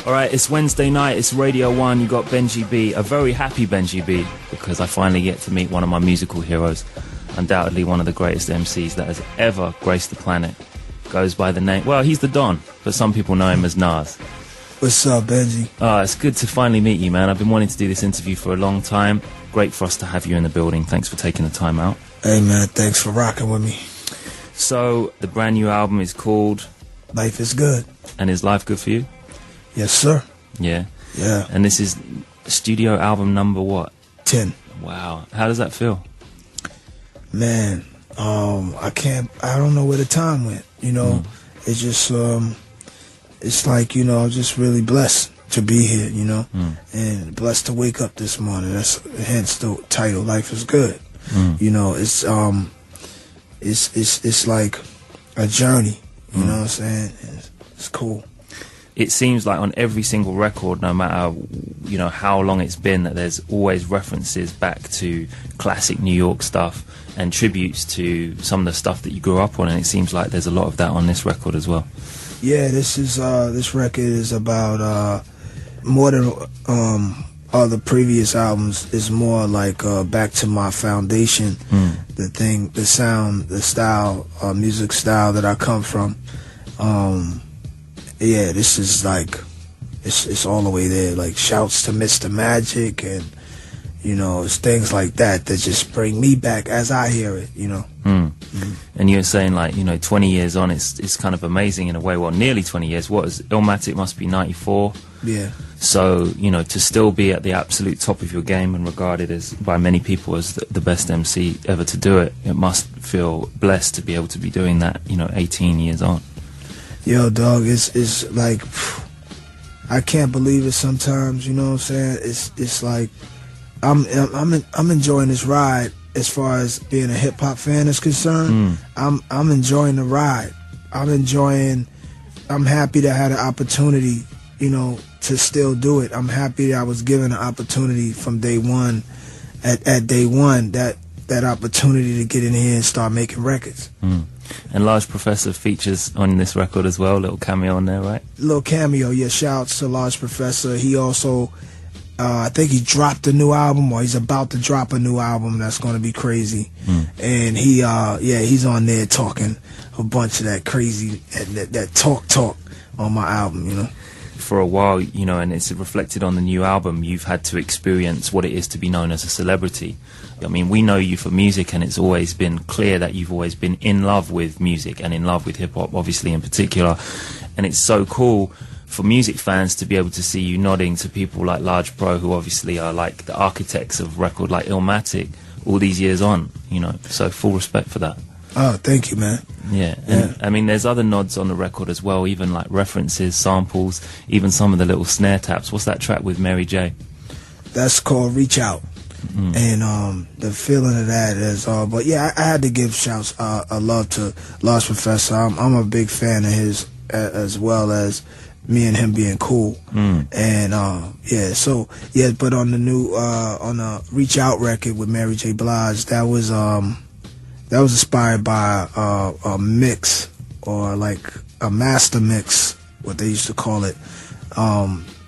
All right, it's Wednesday night, it's Radio 1, you got Benji B, a very happy Benji B, because I finally get to meet one of my musical heroes, undoubtedly one of the greatest MCs that has ever graced the planet. Goes by the name, well, he's the Don, but some people know him as Nas. What's up, Benji? It's good to finally meet you, man. I've been wanting to do this interview for a long time. Great for us to have you in the building. Thanks for taking the time out. Hey, man, thanks for rocking with me. So, the brand new album is called... Life is Good. And is life good for you? Yes, sir. Yeah? Yeah. And this is studio album number what? 10. Wow. How does that feel? Man, I don't know where the time went, you know. It's just, it's like, you know, I'm just really blessed to be here, you know, and blessed to wake up this morning. That's hence the title, Life is Good. You know, it's like a journey, you know what I'm saying? It's cool. It seems like on every single record, no matter, you know, how long it's been, that there's always references back to classic New York stuff and tributes to some of the stuff that you grew up on, and it seems like there's a lot of that on this record as well. Yeah, this record is about more than all the previous albums. Is more like back to my foundation, the sound, the style, music style that I come from. Yeah, this is like, it's all the way there. Like shouts to Mr. Magic, and you know, it's things like that that just bring me back as I hear it. You know. And you're saying, like, you know, 20 years on, it's kind of amazing in a way. Well, nearly 20 years. What is Illmatic? Must be 94. Yeah. So, you know, to still be at the absolute top of your game and regarded as by many people as the best MC ever to do it, it must feel blessed to be able to be doing that, you know, 18 years on. Yo, dog, it's like, I can't believe it sometimes, you know what I'm saying? It's like, I'm enjoying this ride as far as being a hip-hop fan is concerned. I'm enjoying the ride. I'm happy to have the opportunity, you know, to still do it. I'm happy that I was given an opportunity from day one, at day one, that opportunity to get in here and start making records. And Large Professor features on this record as well, a little cameo on there, right? Little cameo, yeah, shouts to Large Professor. He also, I think he dropped a new album, or he's about to drop a new album that's going to be crazy. And he, yeah, he's on there talking a bunch of that crazy, that talk on my album, you know. For a while, you know, and it's reflected on the new album, you've had to experience what it is to be known as a celebrity. I mean, we know you for music, and it's always been clear that you've always been in love with music and in love with hip-hop, obviously, in particular. And it's so cool for music fans to be able to see you nodding to people like Large Pro, who obviously are like the architects of record like Illmatic all these years on, you know. So full respect for that. Oh, thank you, man. Yeah, and I mean, there's other nods on the record as well, even like references, samples, even some of the little snare taps. What's that track with Mary J? That's called Reach Out. And the feeling of that is, but yeah, I had to give shouts, a love to Large Professor. I'm a big fan of his, as well as me and him being cool. And yeah, so yeah, but on the new on the Reach Out record with Mary J. Blige, that was inspired by a mix, or like a master mix, what they used to call it,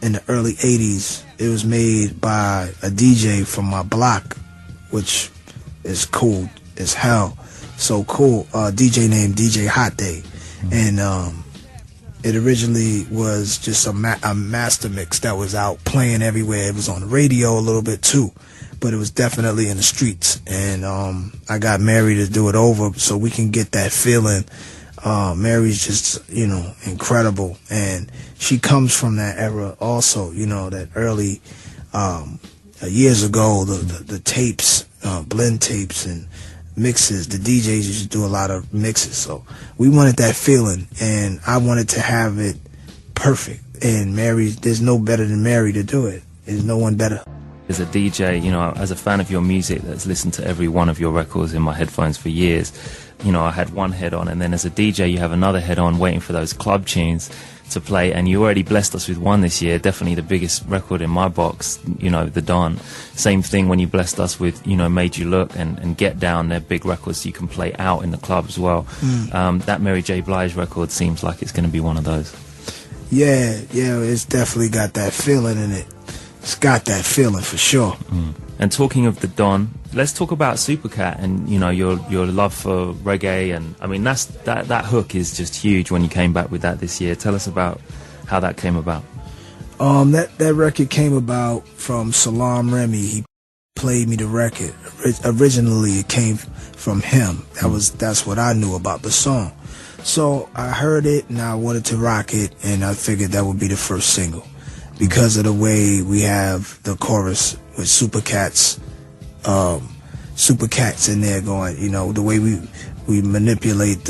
in the early 80s. It was made by a DJ from my block, which is cool as hell. So cool. DJ named DJ Hot Day. And it originally was just a master mix that was out playing everywhere. It was on the radio a little bit too, but it was definitely in the streets. And I got Mary to do it over so we can get that feeling. Mary's just, you know, incredible, and she comes from that era also, you know, that early years ago, the tapes, blend tapes and mixes. The DJs used to do a lot of mixes, so we wanted that feeling, and I wanted to have it perfect. And Mary, there's no better than Mary to do it. There's no one better. As a DJ, you know, as a fan of your music that's listened to every one of your records in my headphones for years, you know, I had one head on, and then as a DJ you have another head on waiting for those club tunes to play, and you already blessed us with one this year, definitely the biggest record in my box, you know, The Don. Same thing when you blessed us with, you know, Made You Look and Get Down. They're big records you can play out in the club as well. That Mary J. Blige record seems like it's going to be one of those. Yeah, it's definitely got that feeling in it. It's got that feeling for sure. And talking of the Don, let's talk about Supercat and your love for reggae. And I mean that hook is just huge when you came back with that this year. Tell us about how that came about. That record came about from Salam Remy. He played me the record. Originally it came from him. That's what I knew about the song. So I heard it and I wanted to rock it, and I figured that would be the first single because of the way we have the chorus with Supercats in there going, the way we manipulate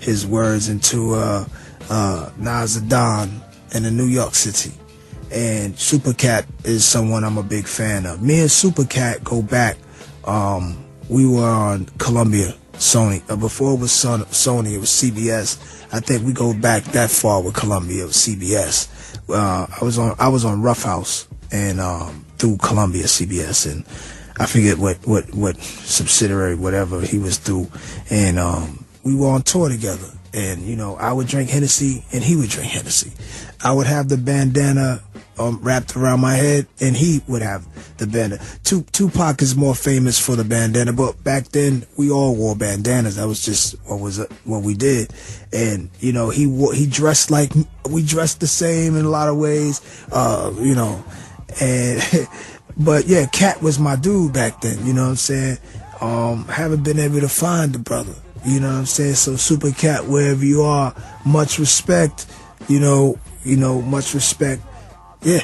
his words into Nas Don in the New York City. And Supercat is someone I'm a big fan of. Me and Supercat go back. We were on Columbia Sony. Before it was Sony, it was CBS. I think we go back that far with Columbia. It was CBS. I was on Rough House and through Columbia CBS, and I forget what subsidiary, whatever he was through, and we were on tour together. And I would drink Hennessy and he would drink Hennessy. I would have the bandana wrapped around my head and he would have the bandana. Tupac is more famous for the bandana, but back then we all wore bandanas. That was just what we did. And he dressed like we dressed the same in a lot of ways. And but yeah, Cat was my dude back then. You know what I'm saying? Haven't been able to find the brother. You know what I'm saying? So Supercat, wherever you are, much respect. Much respect. Yeah.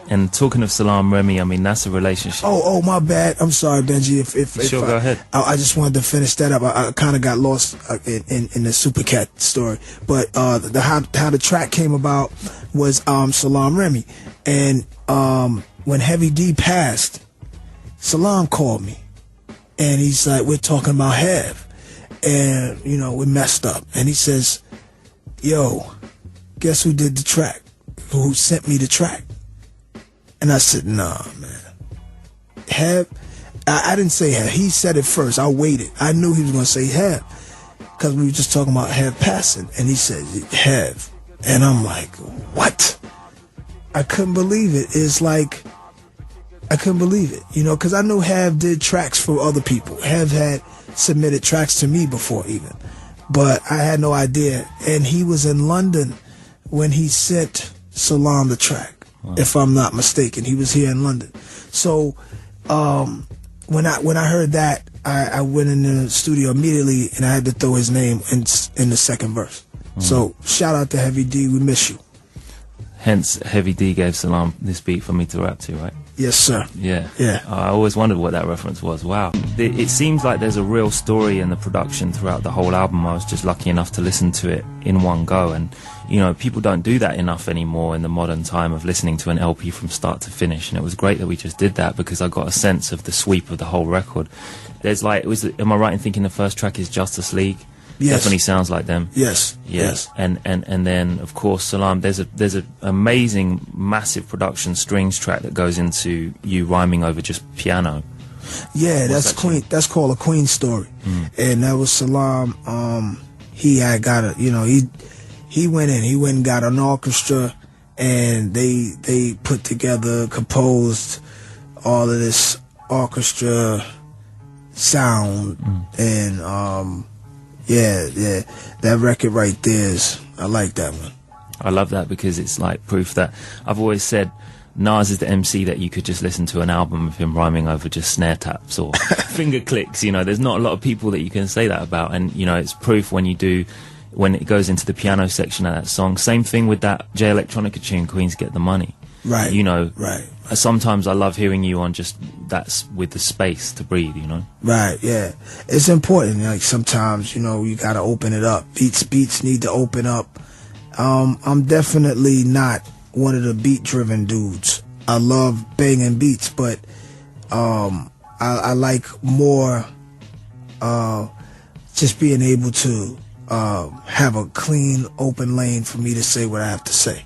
And talking of Salam Remy, I mean that's a relationship. Oh, my bad. I'm sorry, Benji. Sure, go ahead. I just wanted to finish that up. I kind of got lost in the Supercat story, but how the track came about was Salam Remy, and when Heavy D passed, Salam called me, and he's like, "We're talking about Hev." And, we messed up. And he says, "Yo, guess who did the track? Who sent me the track?" And I said, "Nah, man. Hev?" I didn't say Hev. He said it first. I waited. I knew he was going to say Hev because we were just talking about Hev passing. And he said, "Hev." And I'm like, what? I couldn't believe it. It's like, I couldn't believe it, because I knew Hev did tracks for other people. Hev had submitted tracks to me before even, but I had no idea. And he was in London when he sent Salam the track. Wow. If I'm not mistaken, he was here in London. So when I heard that, I went in the studio immediately and I had to throw his name in the second verse. So shout out to Heavy D, we miss you. Hence, Heavy D gave Salam this beat for me to rap to, right? Yes, sir. Yeah. Yeah. I always wondered what that reference was. Wow. It seems like there's a real story in the production throughout the whole album. I was just lucky enough to listen to it in one go. And, people don't do that enough anymore in the modern time of listening to an LP from start to finish. And it was great that we just did that because I got a sense of the sweep of the whole record. There's am I right in thinking the first track is Justice League? Yes. Definitely sounds like them. Yes. Yeah. Yes. And then of course Salam. There's a amazing massive production strings track that goes into you rhyming over just piano. Yeah, that's Queen. That's called a Queen story, and that was Salam. He had got a he went and got an orchestra, and they put together, composed all of this orchestra sound, and yeah, that record right there I like that one. I love that because it's like proof that I've always said Nas is the MC that you could just listen to an album of him rhyming over just snare taps or finger clicks. There's not a lot of people that you can say that about, and it's proof when it goes into the piano section of that song. Same thing with that J Electronica tune, Queens Get the Money. Right. Right. Sometimes I love hearing you on just that's with the space to breathe, Right, yeah. It's important. Like sometimes, you gotta open it up. Beats need to open up. I'm definitely not one of the beat-driven dudes. I love banging beats, but I like more just being able to have a clean, open lane for me to say what I have to say.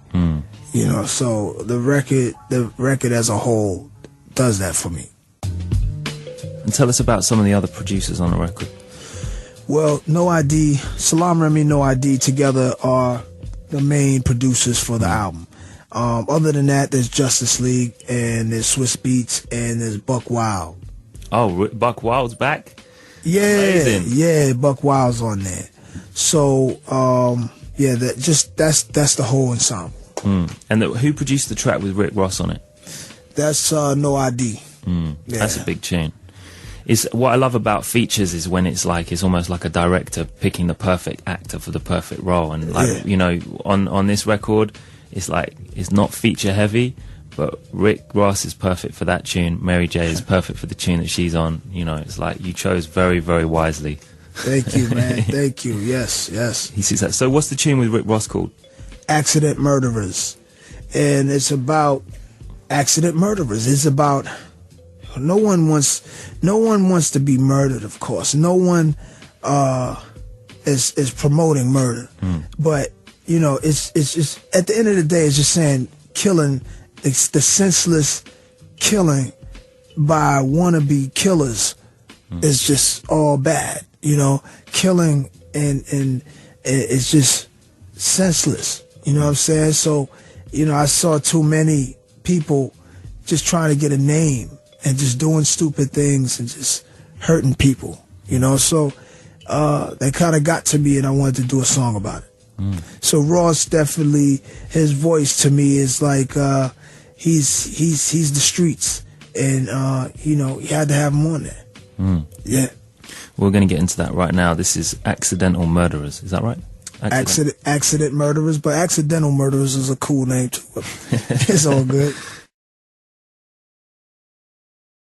So the record as a whole does that for me. And tell us about some of the other producers on the record. Well, No ID, Salam Remy, No ID together are the main producers for the album. Other than that, there's Justice League, and there's Swiss Beats, and there's Buck Wild. Oh, Buck Wild's back? Yeah, Amazing. yeah, Buck Wild's on there. So, yeah, that's the whole ensemble. And who produced the track with Rick Ross on it? That's No ID. Yeah. That's a big tune. What I love about features is when it's almost like a director picking the perfect actor for the perfect role. And you know, on this record, it's not feature heavy, but Rick Ross is perfect for that tune. Mary J is perfect for the tune that she's on. You know, it's like you chose very, very wisely. Thank you, man. Thank you. Yes, yes. He sees that. So what's the tune with Rick Ross called? Accident Murderers. And it's about accident murderers. It's about no one wants to be murdered, of course. No one is promoting murder. But, you know, it's just at the end of the day, it's just saying killing, it's the senseless killing by wannabe killers is just all bad. You know, killing and it's just senseless. You know what I'm saying? So, you know, I saw too many people just trying to get a name and just doing stupid things and just hurting people, you know? So they kind of got to me, and I wanted to do a song about it. So Ross, definitely, his voice to me is like he's the streets, and you know, you had to have him on there. Yeah. We're going to get into that right now. This is Accidental Murderers. Is that right? Accident Murderers, but Accidental Murderers is a cool name too. It's all good.